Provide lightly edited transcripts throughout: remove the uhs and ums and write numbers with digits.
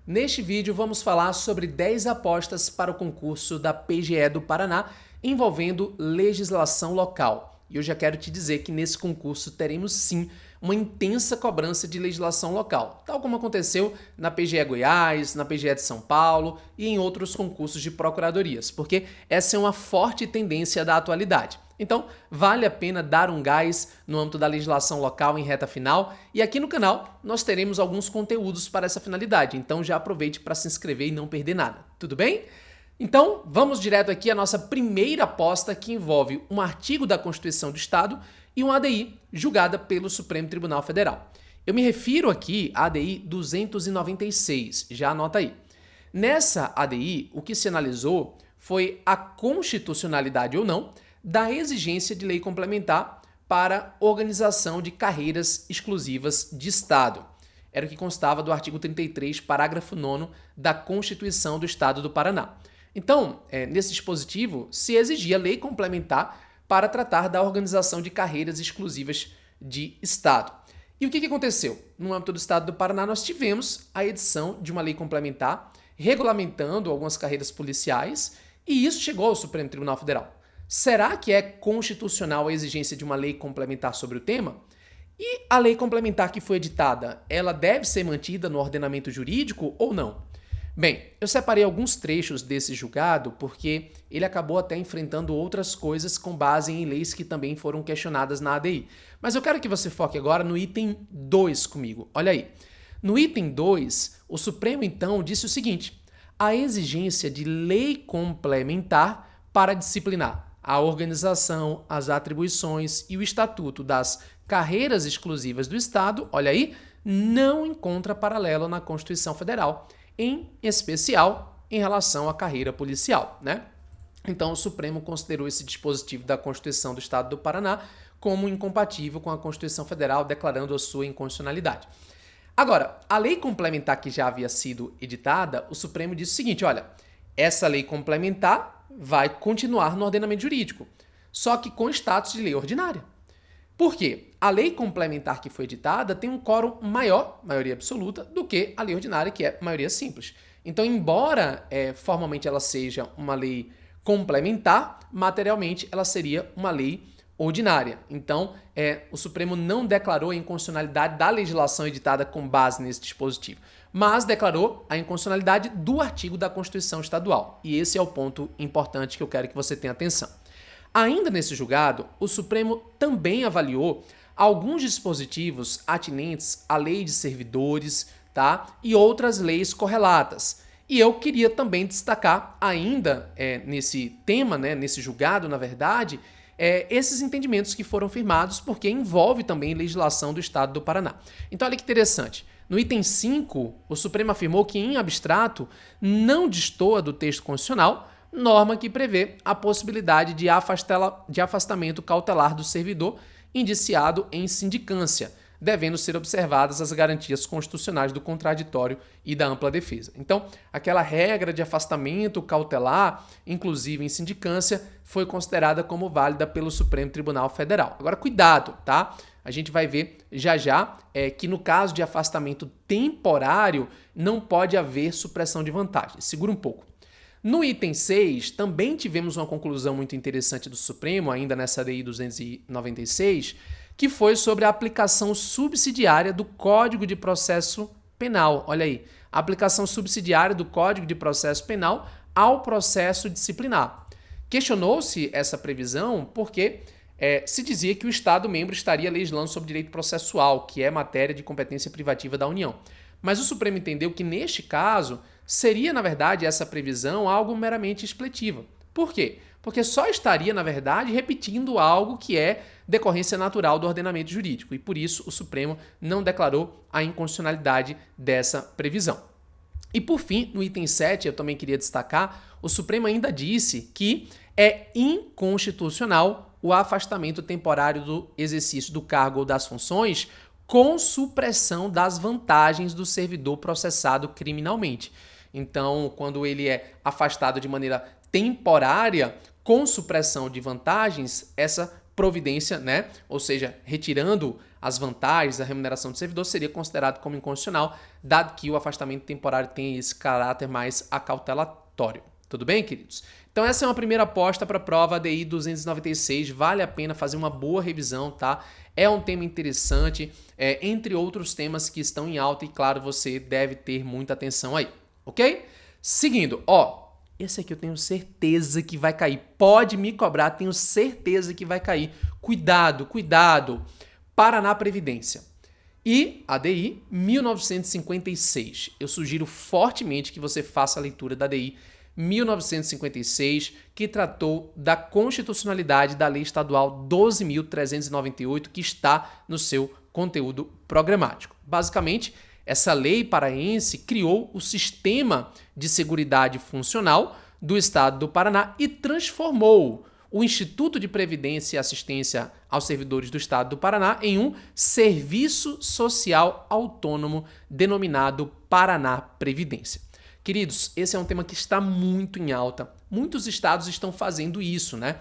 Neste vídeo vamos falar sobre 10 apostas para o concurso da PGE do Paraná envolvendo legislação local. E eu já quero te dizer que nesse concurso teremos sim uma intensa cobrança de legislação local, tal como aconteceu na PGE Goiás, na PGE de São Paulo e em outros concursos de procuradorias, porque essa é uma forte tendência da atualidade. Então, vale a pena dar um gás no âmbito da legislação local em reta final e aqui no canal nós teremos alguns conteúdos para essa finalidade, então já aproveite para se inscrever e não perder nada, tudo bem? Então, vamos direto aqui à nossa primeira aposta que envolve um artigo da Constituição do Estado e um ADI julgada pelo Supremo Tribunal Federal. Eu me refiro aqui à ADI 296, já anota aí. Nessa ADI, o que se analisou foi a constitucionalidade ou não da exigência de lei complementar para organização de carreiras exclusivas de Estado. Era o que constava do artigo 33, parágrafo 9º da Constituição do Estado do Paraná. Então, nesse dispositivo, se exigia lei complementar para tratar da organização de carreiras exclusivas de Estado. E o que aconteceu? No âmbito do Estado do Paraná, nós tivemos a edição de uma lei complementar regulamentando algumas carreiras policiais e isso chegou ao Supremo Tribunal Federal. Será que é constitucional a exigência de uma lei complementar sobre o tema? E a lei complementar que foi editada, ela deve ser mantida no ordenamento jurídico ou não? Bem, eu separei alguns trechos desse julgado porque ele acabou até enfrentando outras coisas com base em leis que também foram questionadas na ADI. Mas eu quero que você foque agora no item 2 comigo. Olha aí. No item 2, o Supremo então disse o seguinte: a exigência de lei complementar para disciplinar a organização, as atribuições e o estatuto das carreiras exclusivas do Estado, olha aí, não encontra paralelo na Constituição Federal, em especial em relação à carreira policial, né? Então o Supremo considerou esse dispositivo da Constituição do Estado do Paraná como incompatível com a Constituição Federal, declarando a sua inconstitucionalidade. Agora, a lei complementar que já havia sido editada, o Supremo disse o seguinte, olha, essa lei complementar vai continuar no ordenamento jurídico, só que com status de lei ordinária. Por quê? A lei complementar que foi editada tem um quórum maior, maioria absoluta, do que a lei ordinária, que é maioria simples. Então, embora formalmente ela seja uma lei complementar, materialmente ela seria uma lei ordinária. Então, o Supremo não declarou a inconstitucionalidade da legislação editada com base nesse dispositivo, mas declarou a inconstitucionalidade do artigo da Constituição Estadual. E esse é o ponto importante que eu quero que você tenha atenção. Ainda nesse julgado, o Supremo também avaliou alguns dispositivos atinentes à lei de servidores, tá? E outras leis correlatas. E eu queria também destacar ainda nesse tema, né, nesse julgado, na verdade, esses entendimentos que foram firmados, porque envolve também legislação do Estado do Paraná. Então, olha que interessante. No item 5, o Supremo afirmou que, em abstrato, não destoa do texto constitucional, norma que prevê a possibilidade de afastamento cautelar do servidor indiciado em sindicância, devendo ser observadas as garantias constitucionais do contraditório e da ampla defesa. Então, aquela regra de afastamento cautelar, inclusive em sindicância, foi considerada como válida pelo Supremo Tribunal Federal. Agora, cuidado, tá? A gente vai ver já que no caso de afastamento temporário, não pode haver supressão de vantagens. Segura um pouco. No item 6, também tivemos uma conclusão muito interessante do Supremo, ainda nessa ADI 296, que foi sobre a aplicação subsidiária do Código de Processo Penal. Olha aí, a aplicação subsidiária do Código de Processo Penal ao processo disciplinar. Questionou-se essa previsão porque se dizia que o Estado-membro estaria legislando sobre direito processual, que é matéria de competência privativa da União. Mas o Supremo entendeu que, neste caso, seria, na verdade, essa previsão algo meramente expletiva. Por quê? Porque só estaria, na verdade, repetindo algo que é decorrência natural do ordenamento jurídico. E, por isso, o Supremo não declarou a inconstitucionalidade dessa previsão. E, por fim, no item 7, eu também queria destacar, o Supremo ainda disse que é inconstitucional o afastamento temporário do exercício do cargo ou das funções com supressão das vantagens do servidor processado criminalmente. Então, quando ele é afastado de maneira temporária, com supressão de vantagens, essa providência, né? Ou seja, retirando as vantagens da remuneração do servidor, seria considerado como inconstitucional, dado que o afastamento temporário tem esse caráter mais acautelatório. Tudo bem, queridos? Então essa é uma primeira aposta para a prova ADI 296, vale a pena fazer uma boa revisão, tá? É um tema interessante, entre outros temas que estão em alta e, claro, você deve ter muita atenção aí, ok? Seguindo, ó, esse aqui eu tenho certeza que vai cair, pode me cobrar, tenho certeza que vai cair. Cuidado, cuidado, Paraná Previdência. E ADI 1956, eu sugiro fortemente que você faça a leitura da ADI 1956, que tratou da constitucionalidade da Lei Estadual 12.398, que está no seu conteúdo programático. Basicamente, essa lei paraense criou o sistema de seguridade funcional do Estado do Paraná e transformou o Instituto de Previdência e Assistência aos Servidores do Estado do Paraná em um serviço social autônomo denominado Paraná Previdência. Queridos, esse é um tema que está muito em alta. Muitos estados estão fazendo isso, né?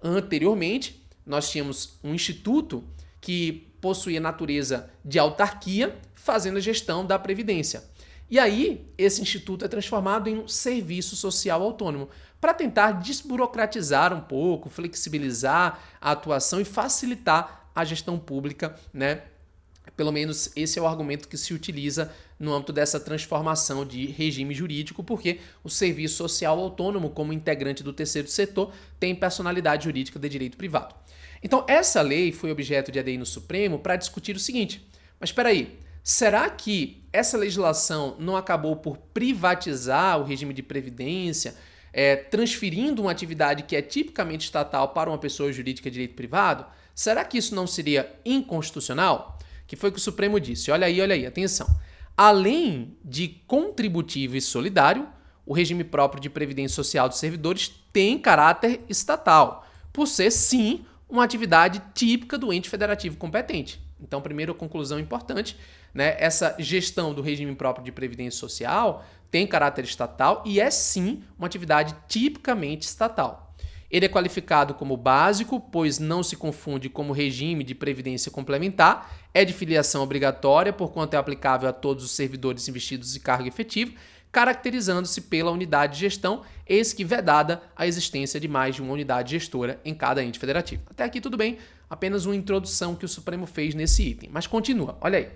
Anteriormente, nós tínhamos um instituto que possuía natureza de autarquia, fazendo a gestão da Previdência. E aí, esse instituto é transformado em um serviço social autônomo, para tentar desburocratizar um pouco, flexibilizar a atuação e facilitar a gestão pública, né? Pelo menos esse é o argumento que se utiliza no âmbito dessa transformação de regime jurídico, porque o serviço social autônomo, como integrante do terceiro setor, tem personalidade jurídica de direito privado. Então, essa lei foi objeto de ADI no Supremo para discutir o seguinte, mas espera aí, será que essa legislação não acabou por privatizar o regime de previdência, transferindo uma atividade que é tipicamente estatal para uma pessoa jurídica de direito privado? Será que isso não seria inconstitucional? Que foi o que o Supremo disse. Olha aí, atenção. Além de contributivo e solidário, o regime próprio de previdência social dos servidores tem caráter estatal, por ser, sim, uma atividade típica do ente federativo competente. Então, primeira conclusão importante, né? Essa gestão do regime próprio de previdência social tem caráter estatal e é, sim, uma atividade tipicamente estatal. Ele é qualificado como básico, pois não se confunde como regime de previdência complementar, é de filiação obrigatória, porquanto é aplicável a todos os servidores investidos em cargo efetivo, caracterizando-se pela unidade de gestão, eis que vedada a existência de mais de uma unidade gestora em cada ente federativo. Até aqui tudo bem, apenas uma introdução que o Supremo fez nesse item. Mas continua, olha aí.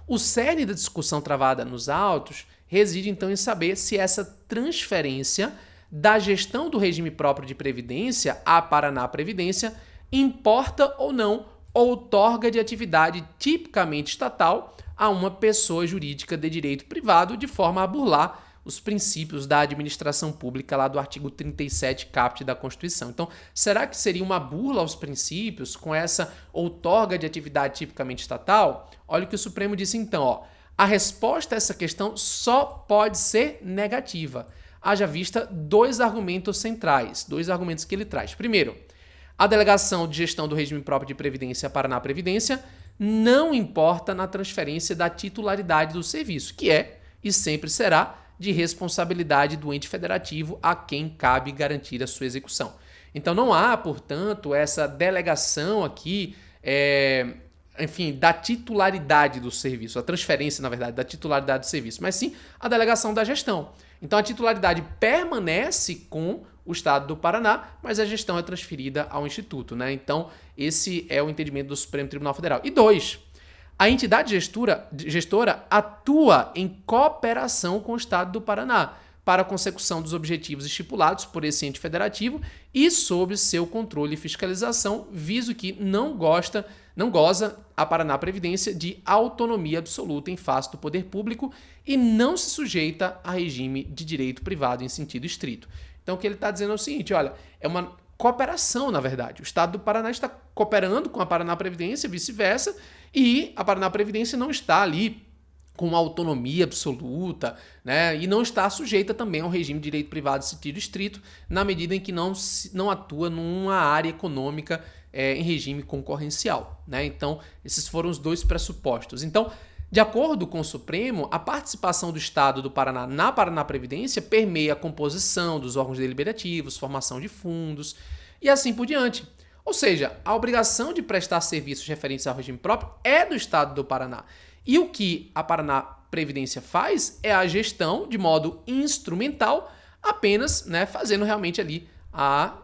O cerne da discussão travada nos autos reside então em saber se essa transferência da gestão do regime próprio de previdência à Paraná Previdência importa ou não outorga de atividade tipicamente estatal a uma pessoa jurídica de direito privado de forma a burlar os princípios da administração pública lá do artigo 37 caput da Constituição. Então, será que seria uma burla aos princípios com essa outorga de atividade tipicamente estatal? Olha o que o Supremo disse então, ó. A resposta a essa questão só pode ser negativa. Haja vista dois argumentos centrais, dois argumentos que ele traz. Primeiro, a delegação de gestão do regime próprio de previdência à Paraná Previdência não importa na transferência da titularidade do serviço, que é e sempre será de responsabilidade do ente federativo a quem cabe garantir a sua execução. Então não há, portanto, essa delegação aqui, da titularidade do serviço, a transferência, na verdade, da titularidade do serviço, mas sim a delegação da gestão. Então a titularidade permanece com o Estado do Paraná, mas a gestão é transferida ao Instituto, né? Então esse é o entendimento do Supremo Tribunal Federal. E dois, a entidade gestora atua em cooperação com o Estado do Paraná para a consecução dos objetivos estipulados por esse ente federativo e sob seu controle e fiscalização, visto que não goza a Paraná Previdência de autonomia absoluta em face do poder público e não se sujeita a regime de direito privado em sentido estrito. Então o que ele está dizendo é o seguinte, olha, é uma cooperação, na verdade. O Estado do Paraná está cooperando com a Paraná Previdência, vice-versa, e a Paraná Previdência não está ali com autonomia absoluta, né? E não está sujeita também ao regime de direito privado em sentido estrito, na medida em que não atua numa área econômica em regime concorrencial, né? Então, esses foram os dois pressupostos. Então, de acordo com o Supremo, a participação do Estado do Paraná na Paraná Previdência permeia a composição dos órgãos deliberativos, formação de fundos e assim por diante. Ou seja, a obrigação de prestar serviços referentes ao regime próprio é do Estado do Paraná. E o que a Paraná Previdência faz é a gestão de modo instrumental, apenas, né, fazendo realmente ali a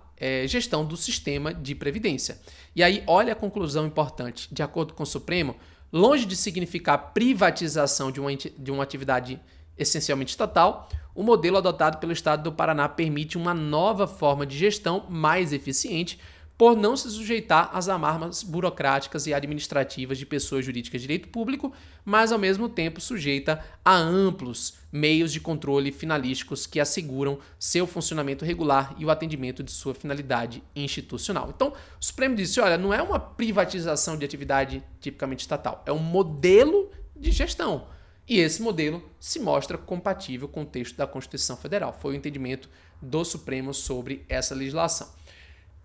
gestão do sistema de previdência. E aí, olha a conclusão importante. De acordo com o Supremo, longe de significar privatização de uma atividade essencialmente estatal, o modelo adotado pelo Estado do Paraná permite uma nova forma de gestão mais eficiente, por não se sujeitar às amarras burocráticas e administrativas de pessoas jurídicas de direito público, mas ao mesmo tempo sujeita a amplos meios de controle finalísticos que asseguram seu funcionamento regular e o atendimento de sua finalidade institucional. Então, o Supremo disse, olha, não é uma privatização de atividade tipicamente estatal, é um modelo de gestão. E esse modelo se mostra compatível com o texto da Constituição Federal. Foi o entendimento do Supremo sobre essa legislação.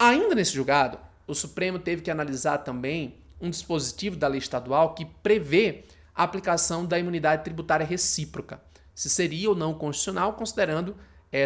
Ainda nesse julgado, o Supremo teve que analisar também um dispositivo da lei estadual que prevê a aplicação da imunidade tributária recíproca, se seria ou não constitucional, considerando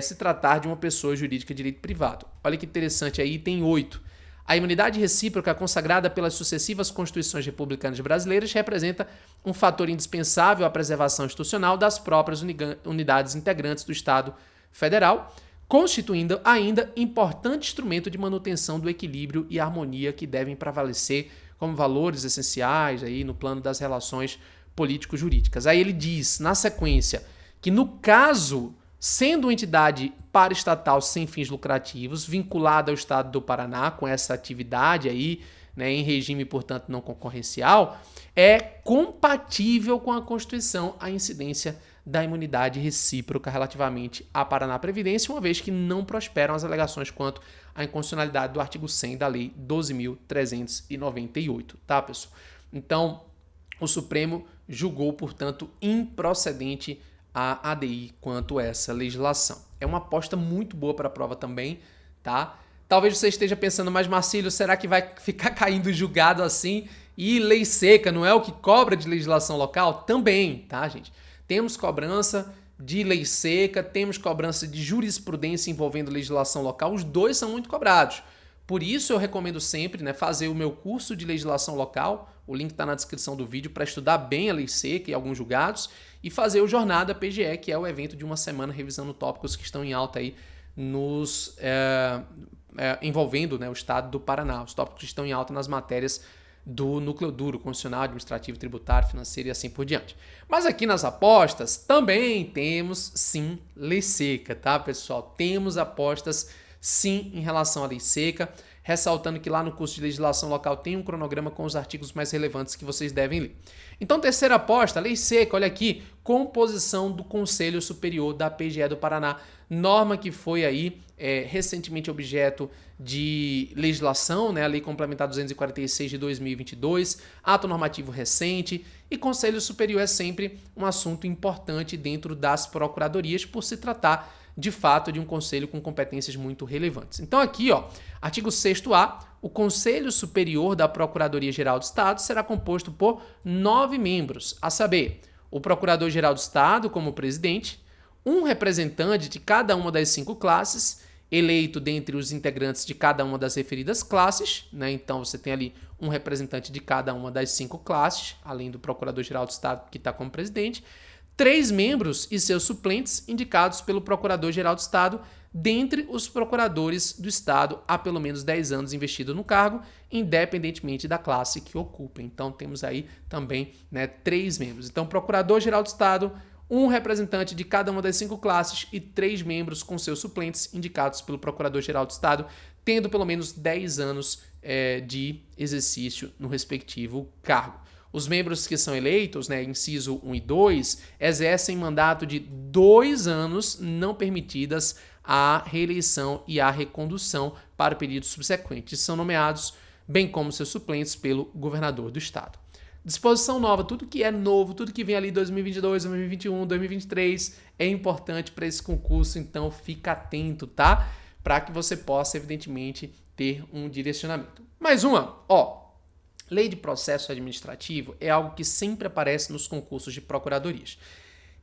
se tratar de uma pessoa jurídica de direito privado. Olha que interessante aí, item 8. A imunidade recíproca consagrada pelas sucessivas constituições republicanas brasileiras representa um fator indispensável à preservação institucional das próprias unidades integrantes do Estado Federal, constituindo ainda importante instrumento de manutenção do equilíbrio e harmonia que devem prevalecer como valores essenciais aí no plano das relações político-jurídicas. Aí ele diz, na sequência, que no caso, sendo uma entidade paraestatal sem fins lucrativos, vinculada ao Estado do Paraná com essa atividade aí, né, em regime, portanto, não concorrencial, é compatível com a Constituição a incidência da imunidade recíproca relativamente à Paraná Previdência, uma vez que não prosperam as alegações quanto à inconstitucionalidade do artigo 100 da Lei 12.398, tá, pessoal? Então, o Supremo julgou, portanto, improcedente a ADI quanto a essa legislação. É uma aposta muito boa para a prova também, tá? Talvez você esteja pensando, mas Marcílio, será que vai ficar caindo julgado assim? E lei seca não é o que cobra de legislação local? Também, tá, gente? Temos cobrança de lei seca, temos cobrança de jurisprudência envolvendo legislação local, os dois são muito cobrados. Por isso eu recomendo sempre, né, fazer o meu curso de legislação local, o link está na descrição do vídeo, para estudar bem a lei seca e alguns julgados, e fazer o Jornada PGE, que é o evento de uma semana revisando tópicos que estão em alta aí envolvendo, né, o Estado do Paraná, os tópicos que estão em alta nas matérias do núcleo duro, constitucional, administrativo, tributário, financeiro e assim por diante. Mas aqui nas apostas também temos, sim, lei seca, tá, pessoal? Temos apostas, sim, em relação à lei seca, ressaltando que lá no curso de legislação local tem um cronograma com os artigos mais relevantes que vocês devem ler. Então, terceira aposta, lei seca, olha aqui, composição do Conselho Superior da PGE do Paraná, norma que foi aí recentemente objeto de legislação, né, a Lei Complementar 246 de 2022, ato normativo recente, e Conselho Superior é sempre um assunto importante dentro das procuradorias por se tratar de fato de um conselho com competências muito relevantes. Então aqui, ó, artigo 6º-A, o Conselho Superior da Procuradoria-Geral do Estado será composto por 9 membros, a saber, o Procurador-Geral do Estado como presidente, um representante de cada uma das 5 classes, eleito dentre os integrantes de cada uma das referidas classes, né? Então você tem ali um representante de cada uma das 5 classes, além do Procurador-Geral do Estado que está como presidente, 3 membros e seus suplentes indicados pelo Procurador-Geral do Estado, dentre os procuradores do Estado há pelo menos 10 anos investido no cargo, independentemente da classe que ocupem. Então temos aí também, né, 3 membros. Então, Procurador-Geral do Estado, um representante de cada uma das 5 classes e 3 membros com seus suplentes indicados pelo Procurador-Geral do Estado, tendo pelo menos 10 anos de exercício no respectivo cargo. Os membros que são eleitos, né, inciso 1 e 2, exercem mandato de 2 anos, não permitidas a reeleição e a recondução para períodos subsequentes. São nomeados, bem como seus suplentes, pelo governador do estado. Disposição nova, tudo que é novo, tudo que vem ali 2022, 2021, 2023 é importante para esse concurso, então fica atento, tá? Para que você possa, evidentemente, ter um direcionamento. Mais uma, ó. Lei de processo administrativo é algo que sempre aparece nos concursos de procuradorias.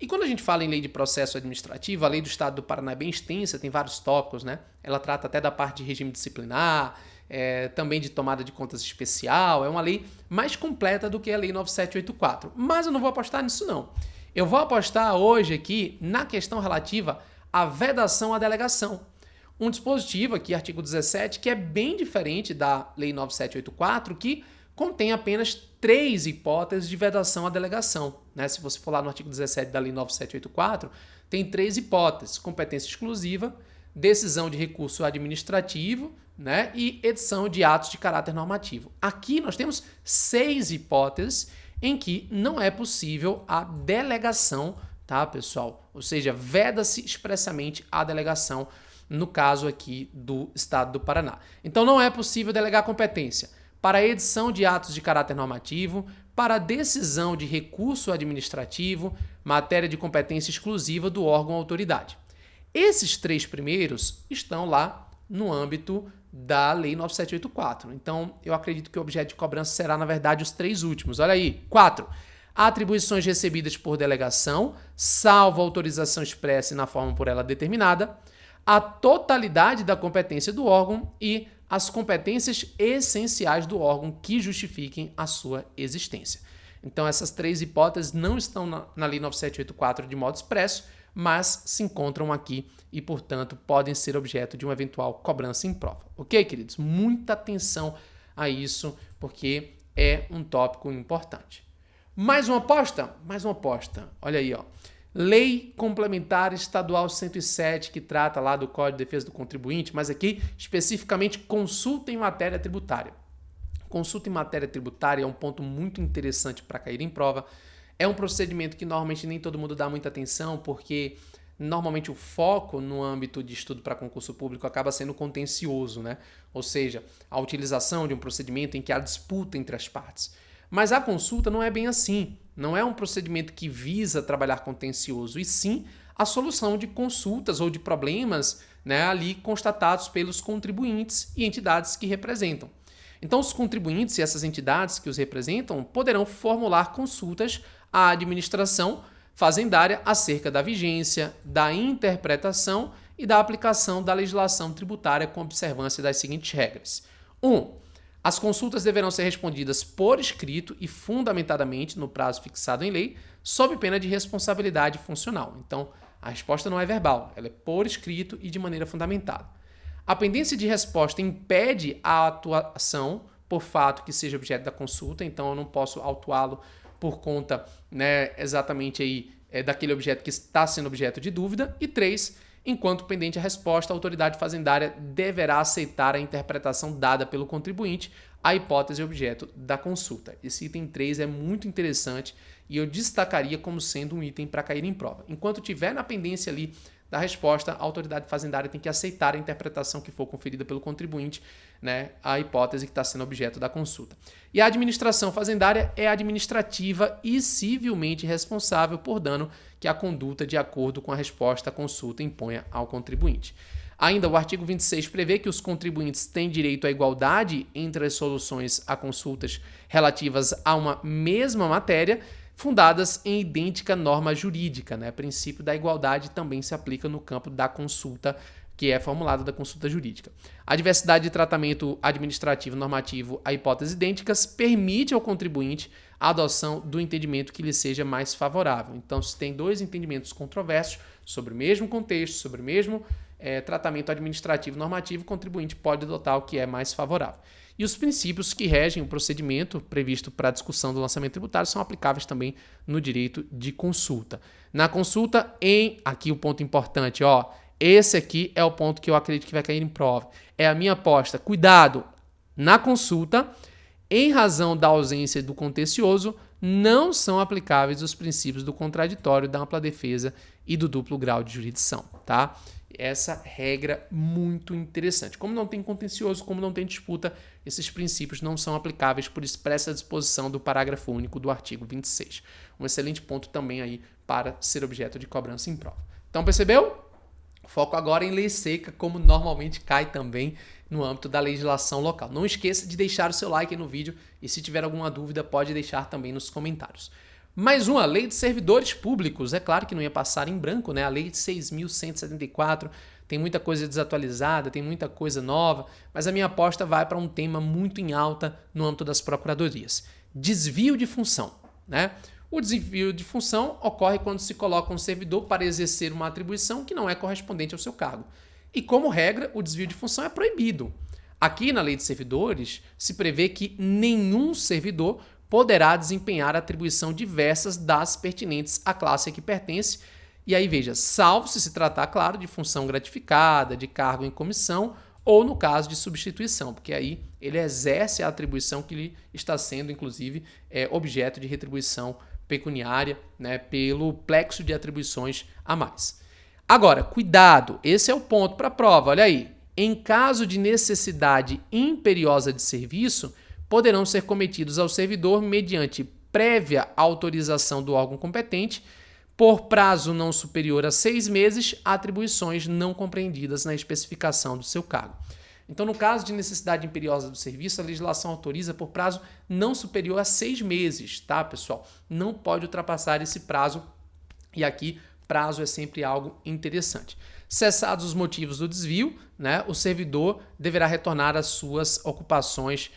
E quando a gente fala em lei de processo administrativo, a lei do Estado do Paraná é bem extensa, tem vários tópicos, né? Ela trata até da parte de regime disciplinar, também de tomada de contas especial, é uma lei mais completa do que a lei 9784. Mas eu não vou apostar nisso não. Eu vou apostar hoje aqui na questão relativa à vedação à delegação. Um dispositivo aqui, artigo 17, que é bem diferente da lei 9784, que contém apenas 3 hipóteses de vedação à delegação. Né? Se você for lá no artigo 17 da lei 9784, tem 3 hipóteses: competência exclusiva, decisão de recurso administrativo, né? E edição de atos de caráter normativo. Aqui nós temos 6 hipóteses em que não é possível a delegação, tá, pessoal? Ou seja, veda-se expressamente a delegação no caso aqui do Estado do Paraná. Então não é possível delegar competência para a edição de atos de caráter normativo, para a decisão de recurso administrativo, matéria de competência exclusiva do órgão ou autoridade. Esses 3 primeiros estão lá no âmbito da lei 9784. Então, eu acredito que o objeto de cobrança será, na verdade, os 3 últimos. Olha aí. 4. Atribuições recebidas por delegação, salvo autorização expressa e na forma por ela determinada, a totalidade da competência do órgão e as competências essenciais do órgão que justifiquem a sua existência. Então, essas 3 hipóteses não estão na lei 9784 de modo expresso, mas se encontram aqui e, portanto, podem ser objeto de uma eventual cobrança em prova. Ok, queridos? Muita atenção a isso, porque é um tópico importante. Mais uma aposta? Mais uma aposta. Olha aí, ó. Lei Complementar Estadual 107, que trata lá do Código de Defesa do Contribuinte, mas aqui especificamente consulta em matéria tributária. Consulta em matéria tributária é um ponto muito interessante para cair em prova. É um procedimento que normalmente nem todo mundo dá muita atenção, porque normalmente o foco no âmbito de estudo para concurso público acaba sendo contencioso, né? Ou seja, a utilização de um procedimento em que há disputa entre as partes. Mas a consulta não é bem assim. Não é um procedimento que visa trabalhar contencioso, e sim a solução de consultas ou de problemas, né, ali constatados pelos contribuintes e entidades que representam. Então, os contribuintes e essas entidades que os representam poderão formular consultas à administração fazendária acerca da vigência, da interpretação e da aplicação da legislação tributária com observância das seguintes regras. 1. As consultas deverão ser respondidas por escrito e fundamentadamente no prazo fixado em lei, sob pena de responsabilidade funcional. Então, a resposta não é verbal, ela é por escrito e de maneira fundamentada. A pendência de resposta impede a atuação por fato que seja objeto da consulta, então eu não posso autuá-lo por conta, né, exatamente aí, daquele objeto que está sendo objeto de dúvida. E 3. Enquanto pendente a resposta, a autoridade fazendária deverá aceitar a interpretação dada pelo contribuinte à hipótese objeto da consulta. Esse item 3 é muito interessante e eu destacaria como sendo um item para cair em prova. Enquanto tiver na pendência ali da resposta, a autoridade fazendária tem que aceitar a interpretação que for conferida pelo contribuinte, né, à hipótese que está sendo objeto da consulta. E a administração fazendária é administrativa e civilmente responsável por dano que a conduta de acordo com a resposta à consulta imponha ao contribuinte. Ainda, o artigo 26 prevê que os contribuintes têm direito à igualdade entre as soluções a consultas relativas a uma mesma matéria, fundadas em idêntica norma jurídica, né? O princípio da igualdade também se aplica no campo da consulta, que é formulada da consulta jurídica. A diversidade de tratamento administrativo normativo a hipóteses idênticas permite ao contribuinte a adoção do entendimento que lhe seja mais favorável. Então, se tem 2 entendimentos controversos sobre o mesmo contexto, sobre o mesmo tratamento administrativo normativo, o contribuinte pode adotar o que é mais favorável. E os princípios que regem o procedimento previsto para a discussão do lançamento tributário são aplicáveis também no direito de consulta. Na consulta, aqui o ponto importante, ó, esse aqui é o ponto que eu acredito que vai cair em prova. É a minha aposta. Cuidado! Na consulta, em razão da ausência do contencioso, não são aplicáveis os princípios do contraditório, da ampla defesa e do duplo grau de jurisdição, tá? Essa regra muito interessante. Como não tem contencioso, como não tem disputa, esses princípios não são aplicáveis por expressa disposição do parágrafo único do artigo 26. Um excelente ponto também aí para ser objeto de cobrança em prova. Então, percebeu? Foco agora em lei seca, como normalmente cai também no âmbito da legislação local. Não esqueça de deixar o seu like aí no vídeo e se tiver alguma dúvida pode deixar também nos comentários. Mais uma, Lei de Servidores Públicos. É claro que não ia passar em branco, né? A Lei de 6.174 tem muita coisa desatualizada, tem muita coisa nova, mas a minha aposta vai para um tema muito em alta no âmbito das procuradorias. Desvio de função, né? O desvio de função ocorre quando se coloca um servidor para exercer uma atribuição que não é correspondente ao seu cargo. E, como regra, o desvio de função é proibido. Aqui na Lei de Servidores se prevê que nenhum servidor poderá desempenhar atribuição diversas das pertinentes à classe a que pertence. E aí veja, salvo se tratar, claro, de função gratificada, de cargo em comissão ou no caso de substituição, porque aí ele exerce a atribuição que lhe está sendo, inclusive, objeto de retribuição pecuniária, né, pelo plexo de atribuições a mais. Agora, cuidado, esse é o ponto para a prova, olha aí. Em caso de necessidade imperiosa de serviço, poderão ser cometidos ao servidor mediante prévia autorização do órgão competente, por prazo não superior a 6 meses, atribuições não compreendidas na especificação do seu cargo. Então, no caso de necessidade imperiosa do serviço, a legislação autoriza por prazo não superior a 6 meses, tá, pessoal? Não pode ultrapassar esse prazo, e aqui prazo é sempre algo interessante. Cessados os motivos do desvio, né, o servidor deverá retornar às suas ocupações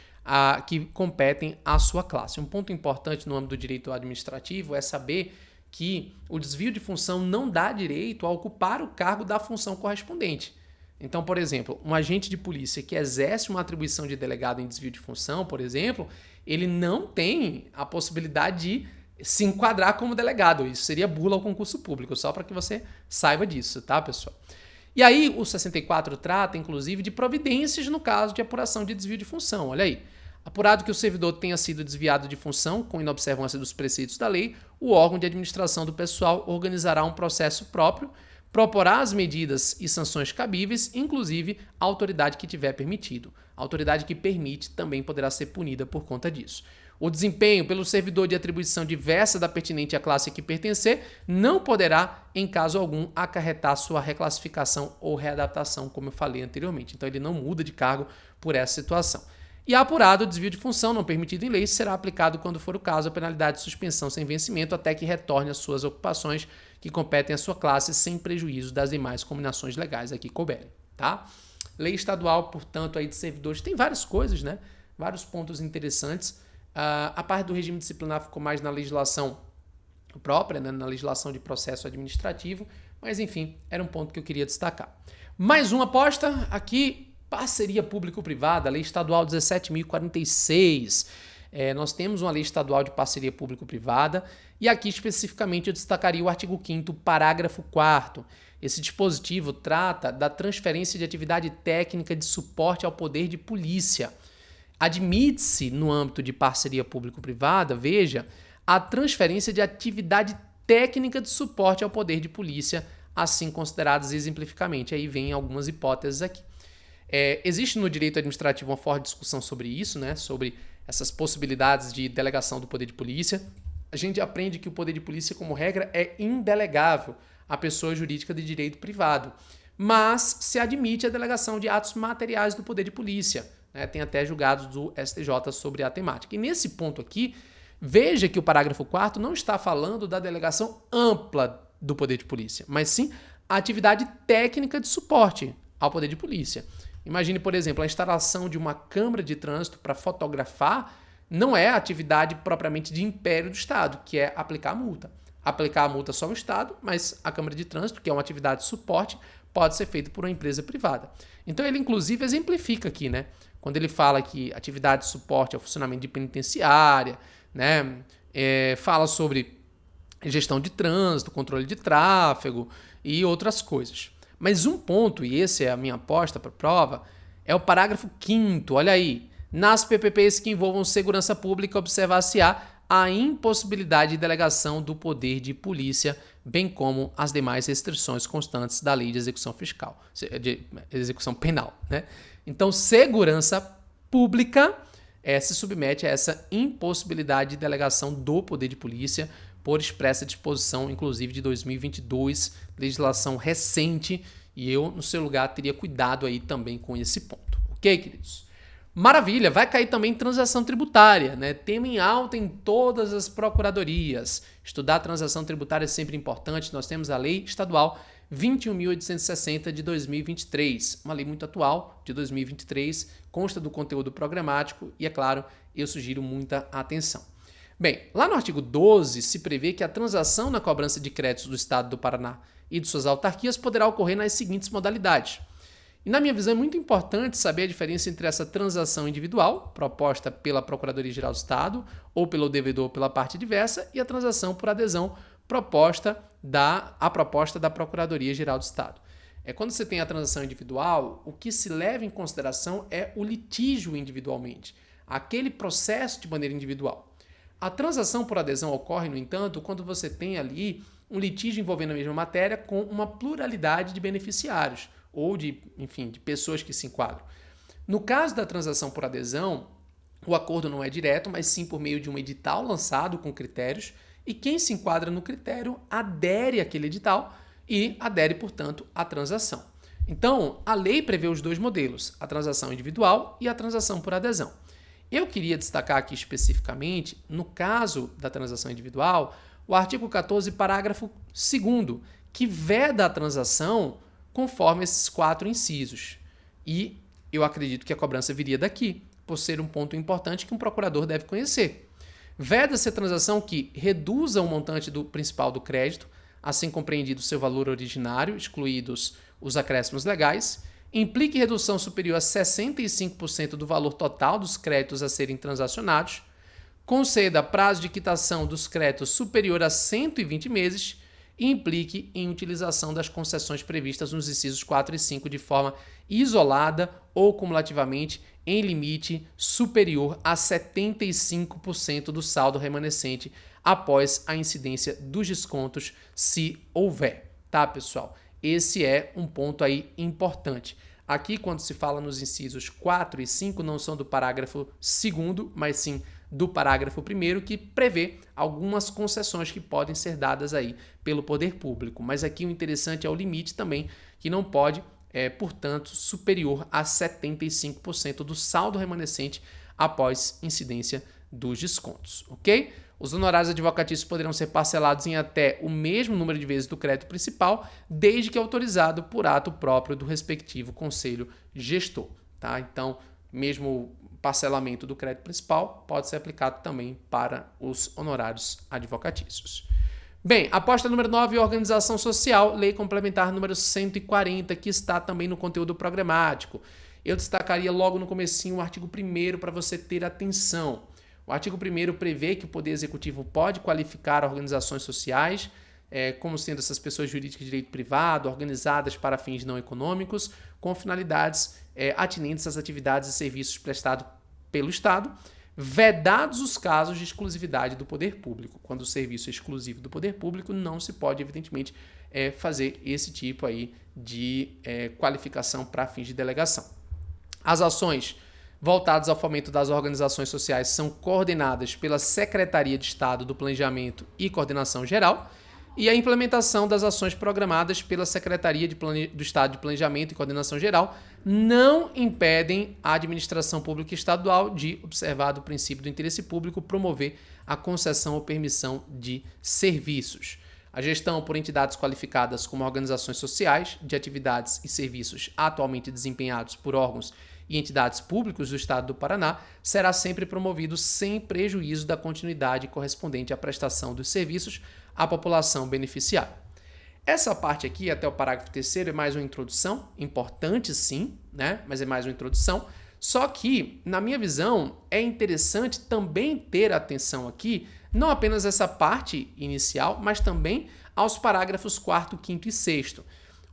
que competem à sua classe. Um ponto importante no âmbito do direito administrativo é saber que o desvio de função não dá direito a ocupar o cargo da função correspondente. Então, por exemplo, um agente de polícia que exerce uma atribuição de delegado em desvio de função, por exemplo, ele não tem a possibilidade de se enquadrar como delegado. Isso seria bula ao concurso público, só para que você saiba disso, tá, pessoal? E aí, o 64 trata, inclusive, de providências no caso de apuração de desvio de função. Olha aí. Apurado que o servidor tenha sido desviado de função com inobservância dos preceitos da lei, o órgão de administração do pessoal organizará um processo próprio, proporá as medidas e sanções cabíveis, inclusive a autoridade que tiver permitido. A autoridade que permite também poderá ser punida por conta disso. O desempenho pelo servidor de atribuição diversa da pertinente à classe a que pertencer não poderá, em caso algum, acarretar sua reclassificação ou readaptação, como eu falei anteriormente. Então, ele não muda de cargo por essa situação. E apurado o desvio de função não permitido em lei, será aplicado, quando for o caso, a penalidade de suspensão sem vencimento até que retorne às suas ocupações que competem à sua classe, sem prejuízo das demais combinações legais aqui couberem, tá? Lei estadual, portanto, aí de servidores, tem várias coisas, né? Vários pontos interessantes. A parte do regime disciplinar ficou mais na legislação própria, né? Na legislação de processo administrativo, mas enfim, era um ponto que eu queria destacar. Mais uma aposta aqui. Parceria público-privada, Lei Estadual 17.046. Nós temos uma lei estadual de parceria público-privada e aqui especificamente eu destacaria o artigo 5º, parágrafo 4º. Esse dispositivo trata da transferência de atividade técnica de suporte ao poder de polícia. Admite-se, no âmbito de parceria público-privada, veja, a transferência de atividade técnica de suporte ao poder de polícia, assim consideradas exemplificamente. Aí vem algumas hipóteses aqui. Existe no direito administrativo uma forte discussão sobre isso, né? Sobre essas possibilidades de delegação do poder de polícia. A gente aprende que o poder de polícia, como regra, é indelegável à pessoa jurídica de direito privado, mas se admite a delegação de atos materiais do poder de polícia, né? Tem até julgados do STJ sobre a temática. E nesse ponto aqui, veja que o parágrafo 4º não está falando da delegação ampla do poder de polícia, mas sim a atividade técnica de suporte ao poder de polícia. Imagine, por exemplo, a instalação de uma câmara de trânsito para fotografar não é a atividade propriamente de império do Estado, que é aplicar a multa. Aplicar a multa só o Estado, mas a câmara de trânsito, que é uma atividade de suporte, pode ser feita por uma empresa privada. Então ele, inclusive, exemplifica aqui, né? Quando ele fala que atividade de suporte ao funcionamento de penitenciária, né? Fala sobre gestão de trânsito, controle de tráfego e outras coisas. Mas um ponto, e essa é a minha aposta para a prova, é o parágrafo 5º. Olha aí. Nas PPPs que envolvam segurança pública, observar-se-á a impossibilidade de delegação do poder de polícia, bem como as demais restrições constantes da lei de execução fiscal, de execução penal, né? Então, segurança pública se submete a essa impossibilidade de delegação do poder de polícia por expressa disposição, inclusive de 2022, legislação recente, e eu, no seu lugar, teria cuidado aí também com esse ponto. Ok, queridos? Maravilha, vai cair também transação tributária, né? Tema em alta em todas as procuradorias. Estudar transação tributária é sempre importante. Nós temos a Lei Estadual 21.860 de 2023, uma lei muito atual de 2023, consta do conteúdo programático e, é claro, eu sugiro muita atenção. Bem, lá no artigo 12 se prevê que a transação na cobrança de créditos do Estado do Paraná e de suas autarquias poderá ocorrer nas seguintes modalidades. E na minha visão é muito importante saber a diferença entre essa transação individual, proposta pela Procuradoria-Geral do Estado, ou pelo devedor ou pela parte diversa, e a transação por adesão, proposta da Procuradoria-Geral do Estado. Quando você tem a transação individual, o que se leva em consideração é o litígio individualmente, aquele processo de maneira individual. A transação por adesão ocorre, no entanto, quando você tem ali um litígio envolvendo a mesma matéria com uma pluralidade de beneficiários, ou de pessoas que se enquadram. No caso da transação por adesão, o acordo não é direto, mas sim por meio de um edital lançado com critérios, e quem se enquadra no critério adere àquele edital e adere, portanto, à transação. Então, a lei prevê os dois modelos, a transação individual e a transação por adesão. Eu queria destacar aqui especificamente, no caso da transação individual, o artigo 14, parágrafo 2º, que veda a transação conforme esses 4 incisos. E eu acredito que a cobrança viria daqui, por ser um ponto importante que um procurador deve conhecer. Veda-se a transação que reduza o montante do principal do crédito, assim compreendido seu valor originário, excluídos os acréscimos legais, implique redução superior a 65% do valor total dos créditos a serem transacionados, conceda prazo de quitação dos créditos superior a 120 meses e implique em utilização das concessões previstas nos incisos 4 e 5 de forma isolada ou cumulativamente em limite superior a 75% do saldo remanescente após a incidência dos descontos, se houver. Tá, pessoal? Esse é um ponto aí importante. Aqui, quando se fala nos incisos 4 e 5, não são do parágrafo 2º, mas sim do parágrafo 1º, que prevê algumas concessões que podem ser dadas aí pelo poder público. Mas aqui o interessante é o limite também, que não pode, portanto, superior a 75% do saldo remanescente após incidência dos descontos, ok? Os honorários advocatícios poderão ser parcelados em até o mesmo número de vezes do crédito principal, desde que autorizado por ato próprio do respectivo conselho gestor, tá? Então, mesmo parcelamento do crédito principal pode ser aplicado também para os honorários advocatícios. Bem, aposta número 9, organização social, lei complementar número 140, que está também no conteúdo programático. Eu destacaria logo no comecinho o artigo 1º para você ter atenção. O artigo 1º prevê que o Poder Executivo pode qualificar organizações sociais como sendo essas pessoas jurídicas de direito privado, organizadas para fins não econômicos, com finalidades atinentes às atividades e serviços prestados pelo Estado, vedados os casos de exclusividade do poder público. Quando o serviço é exclusivo do poder público, não se pode, evidentemente, fazer esse tipo aí de qualificação para fins de delegação. As ações voltadas ao fomento das organizações sociais são coordenadas pela Secretaria de Estado do Planejamento e Coordenação Geral, e a implementação das ações programadas pela Secretaria do Estado de Planejamento e Coordenação Geral não impedem a administração pública estadual de, observado o princípio do interesse público, promover a concessão ou permissão de serviços. A gestão por entidades qualificadas como organizações sociais de atividades e serviços atualmente desempenhados por órgãos e entidades públicos do Estado do Paraná será sempre promovido sem prejuízo da continuidade correspondente à prestação dos serviços à população beneficiária. Essa parte aqui, até o parágrafo 3º, é mais uma introdução, importante sim, né? Mas é mais uma introdução. Só que, na minha visão, é interessante também ter atenção aqui, não apenas essa parte inicial, mas também aos parágrafos 4º, 5º e 6º.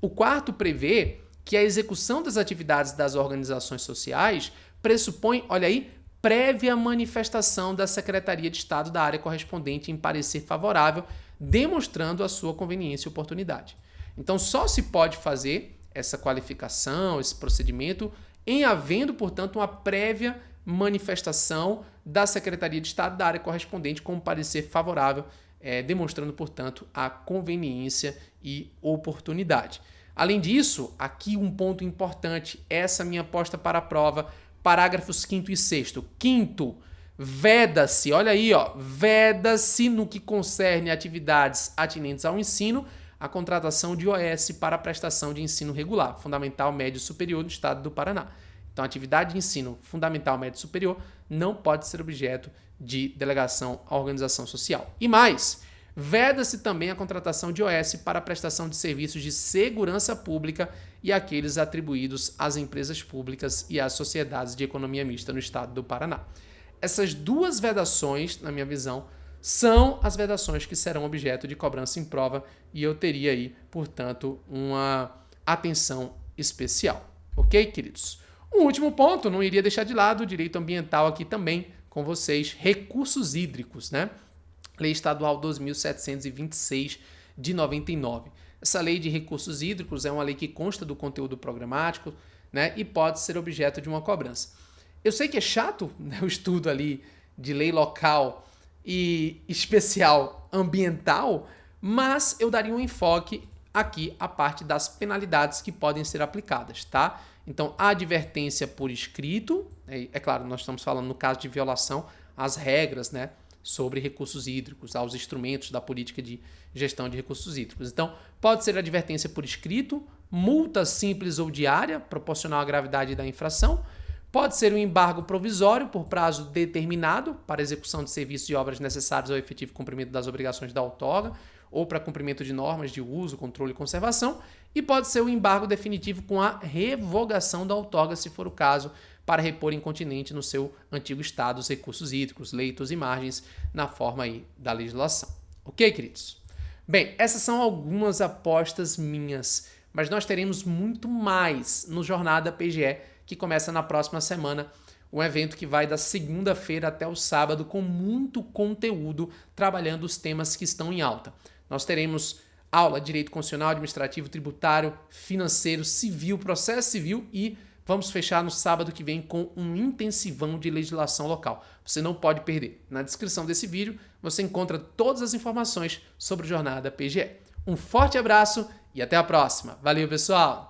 O 4º prevê que a execução das atividades das organizações sociais pressupõe, olha aí, prévia manifestação da Secretaria de Estado da área correspondente em parecer favorável, demonstrando a sua conveniência e oportunidade. Então, só se pode fazer essa qualificação, esse procedimento, em havendo, portanto, uma prévia manifestação da Secretaria de Estado da área correspondente com um parecer favorável, demonstrando, portanto, a conveniência e oportunidade. Além disso, aqui um ponto importante, essa minha aposta para a prova parágrafos 5º e 6º. Quinto, veda-se, olha aí, ó, veda-se no que concerne atividades atinentes ao ensino, a contratação de OS para a prestação de ensino regular, fundamental, médio e superior do Estado do Paraná. Então, a atividade de ensino fundamental, médio e superior não pode ser objeto de delegação à organização social. E mais, veda-se também a contratação de OS para a prestação de serviços de segurança pública e aqueles atribuídos às empresas públicas e às sociedades de economia mista no Estado do Paraná. Essas duas vedações, na minha visão, são as vedações que serão objeto de cobrança em prova e eu teria aí, portanto, uma atenção especial. Ok, queridos? Um último ponto, não iria deixar de lado o direito ambiental aqui também com vocês, recursos hídricos, né? Lei Estadual 2.726 de 99. Essa lei de recursos hídricos é uma lei que consta do conteúdo programático, né, e pode ser objeto de uma cobrança. Eu sei que é chato, né, o estudo ali de lei local e especial ambiental, mas eu daria um enfoque aqui à parte das penalidades que podem ser aplicadas, tá? Então, a advertência por escrito, é claro, nós estamos falando no caso de violação às regras, né, sobre recursos hídricos, aos instrumentos da política de gestão de recursos hídricos. Então, pode ser advertência por escrito, multa simples ou diária, proporcional à gravidade da infração, pode ser um embargo provisório por prazo determinado para execução de serviços e obras necessários ao efetivo cumprimento das obrigações da outorga ou para cumprimento de normas de uso, controle e conservação, e pode ser o embargo definitivo com a revogação da outorga, se for o caso, para repor incontinente no seu antigo estado os recursos hídricos, leitos e margens na forma aí da legislação. Ok, queridos? Bem, essas são algumas apostas minhas, mas nós teremos muito mais no Jornada PGE, que começa na próxima semana, um evento que vai da segunda-feira até o sábado com muito conteúdo, trabalhando os temas que estão em alta. Nós teremos aula de direito constitucional, administrativo, tributário, financeiro, civil, processo civil e vamos fechar no sábado que vem com um intensivão de legislação local. Você não pode perder. Na descrição desse vídeo você encontra todas as informações sobre o Jornada PGE. Um forte abraço e até a próxima. Valeu, pessoal!